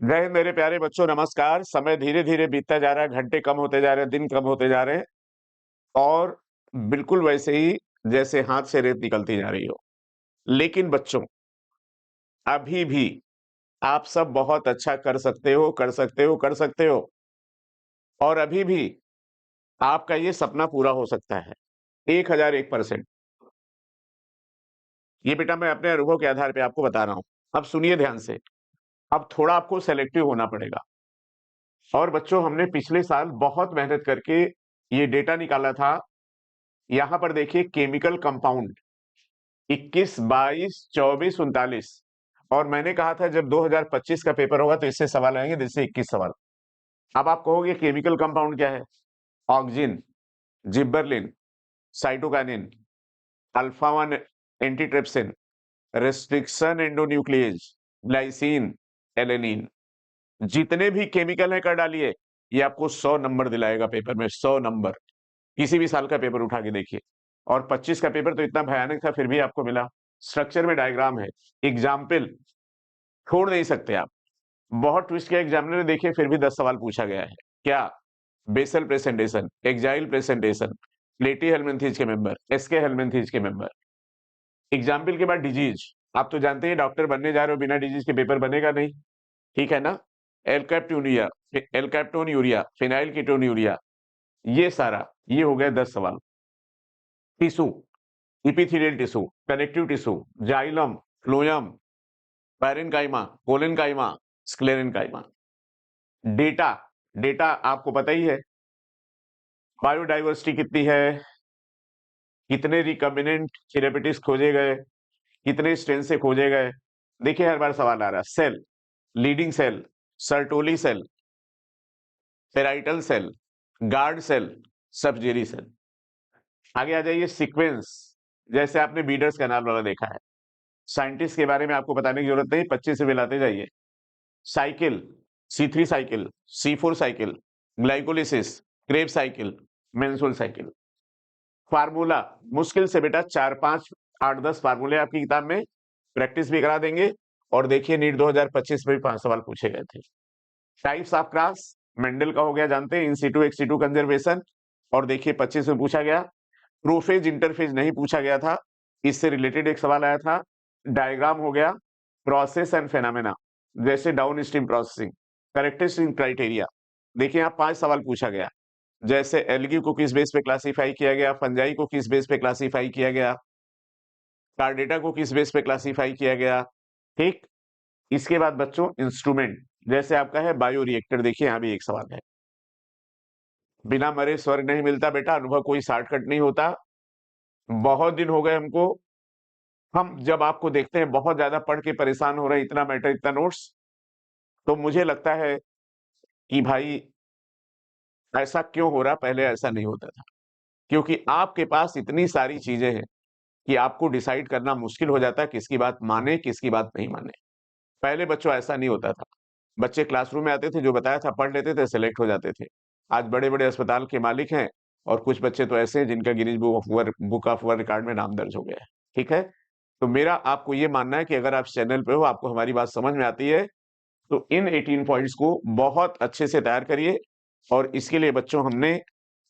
जय हिंद मेरे प्यारे बच्चों, नमस्कार। समय धीरे धीरे बीतता जा रहा है, घंटे कम होते जा रहे हैं, दिन कम होते जा रहे हैं और बिल्कुल वैसे ही जैसे हाथ से रेत निकलती जा रही हो। लेकिन बच्चों, अभी भी आप सब बहुत अच्छा कर सकते हो, कर सकते हो, कर सकते हो और अभी भी आपका ये सपना पूरा हो सकता है 1001%। ये बेटा मैं अपने अनुभव के आधार पे आपको बता रहा हूं। अब सुनिए ध्यान से। अब थोड़ा आपको सेलेक्टिव होना पड़ेगा। और बच्चों, हमने पिछले साल बहुत मेहनत करके ये डेटा निकाला था। यहां पर देखिए, केमिकल कंपाउंड 21, 22, 24, 39। और मैंने कहा था जब 2025 का पेपर होगा तो इससे सवाल आएंगे, जिससे 21 सवाल। अब आप कहोगे केमिकल कंपाउंड क्या है? Auxin, gibberellin, cytokinin, alpha 1 antitrypsin, restriction endonuclease, glycine, alanine. जितने भी केमिकल है कर डालिए, ये आपको 100 नंबर दिलाएगा पेपर में। 100 नंबर। किसी भी साल का पेपर उठा के देखिए। और 25 का पेपर तो इतना भयानक था, फिर भी आपको मिला। स्ट्रक्चर में डायग्राम है, एग्जाम्पल छोड़ नहीं सकते आप। बहुत ट्विस्ट किया एग्जामिनर ने, देखिए फिर भी 10 सवाल पूछा गया है। क्या? बेसल प्रेजेंटेशन, एक्जाइल प्रेजेंटेशन, प्लेटी हेलमिंथेज के मेंबर, एसके हेलमिंथेज के मेंबर। एग्जाम्पल के बाद डिजीज। आप तो जानते हैं डॉक्टर बनने जा रहे हो, बिना डिजीज के पेपर बनेगा नहीं। ठीक है ना? एलकैप्टोनिया, एलकैप्टोन यूरिया, फिनाइल कीटोन यूरिया, ये सारा, ये हो गया 10 सवाल। Tissue, epithelial tissue, connective tissue, xylem, phloem, parenchyma, collenchyma, sclerenchyma. Data, data आपको पता ही है। बायोडाइवर्सिटी कितनी है, कितने रिकम्बिनेंट थेरेपेटिक्स खोजे गए, कितने स्ट्रेन से खोजे गए। देखिए हर बार सवाल आ रहा है। Cell, Leydig cell, Sertoli cell, parietal cell, guard cell, subsidiary cell. आगे आ जाइए। सीक्वेंस, जैसे आपने बीडर्स कैनाल वाला देखा है। साइंटिस्ट के बारे में आपको बताने की जरूरत नहीं, 25 से मिलाते जाइए। Cycle, C3 cycle, C4 cycle, glycolysis, Krebs cycle, menstrual cycle. Formula मुश्किल से बेटा 4, 5, 8, 10 फार्मूले आपकी किताब में, प्रैक्टिस भी करा देंगे। और देखिए नीट 2025 में भी 5 सवाल पूछे गए थे। टाइप्स ऑफ क्रॉस, मेंडल का हो गया जानते हैं, in situ ex situ conservation. और देखिए 25 में पूछा गया। प्रोफेज इंटरफेज नहीं पूछा गया था, इससे रिलेटेड एक सवाल आया था। डायग्राम हो गया। प्रोसेस एंड फेनोमेना, जैसे down stream processing, characteristic criteria. देखिए यहाँ 5 सवाल पूछा गया। जैसे एल्गी को किस बेस पे क्लासिफाई किया गया, फंजाई को किस बेस पे क्लासिफाई किया गया, कार्डेटा को किस बेस पे क्लासिफाई किया गया। ठीक। इसके बाद बच्चों इंस्ट्रूमेंट, जैसे आपका है बायो रिएक्टर। देखिए यहाँ भी एक सवाल है। बिना मरे स्वर्ग नहीं मिलता बेटा, अनुभव कोई शॉर्टकट नहीं होता। बहुत दिन हो गए हमको। हम जब आपको देखते हैं बहुत ज्यादा पढ़ के परेशान हो रहे हैं, इतना मैटर, इतना नोट्स, तो मुझे लगता है कि भाई ऐसा क्यों हो रहा, पहले ऐसा नहीं होता था। क्योंकि आपके पास इतनी सारी चीजें हैं कि आपको डिसाइड करना मुश्किल हो जाता है किसकी बात माने, किसकी बात नहीं माने। पहले बच्चों ऐसा नहीं होता था। बच्चे क्लासरूम में आते थे, जो बताया था पढ़ लेते थे, सेलेक्ट हो जाते थे। आज बड़े बड़े अस्पताल के मालिक हैं और कुछ बच्चे तो ऐसे हैं जिनका Guinness book of world record में नाम दर्ज हो गया है। ठीक है? तो मेरा आपको ये मानना है कि अगर आप चैनल पे हो, आपको हमारी बात समझ में आती है, तो इन 18 पॉइंट्स को बहुत अच्छे से तैयार करिए। और इसके लिए बच्चों हमने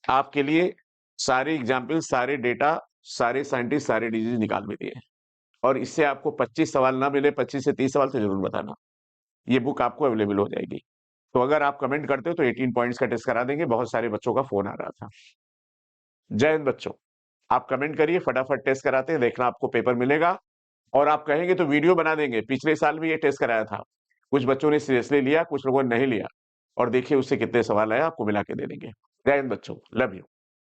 आपके लिए सारे एग्जाम्पल, सारे डेटा, सारे साइंटिस्ट, सारे डिजीज निकाल भी दिए हैं। और इससे आपको 25 सवाल ना मिले, 25 से 30 सवाल तो जरूर बताना। ये बुक आपको अवेलेबल हो जाएगी। तो अगर आप कमेंट करते हो तो 18 पॉइंट्स का टेस्ट करा देंगे। बहुत सारे बच्चों का फोन आ रहा था। जय हिंद बच्चों। आप कमेंट करिए, फटाफट टेस्ट कराते हैं, देखना आपको पेपर मिलेगा। और आप कहेंगे तो वीडियो बना देंगे। पिछले साल भी ये टेस्ट कराया था, कुछ बच्चों ने सीरियसली लिया, कुछ लोगों ने नहीं लिया। और देखिए उससे कितने सवाल आए, आपको मिला के दे देंगे। जय हिंद बच्चों, लव यू।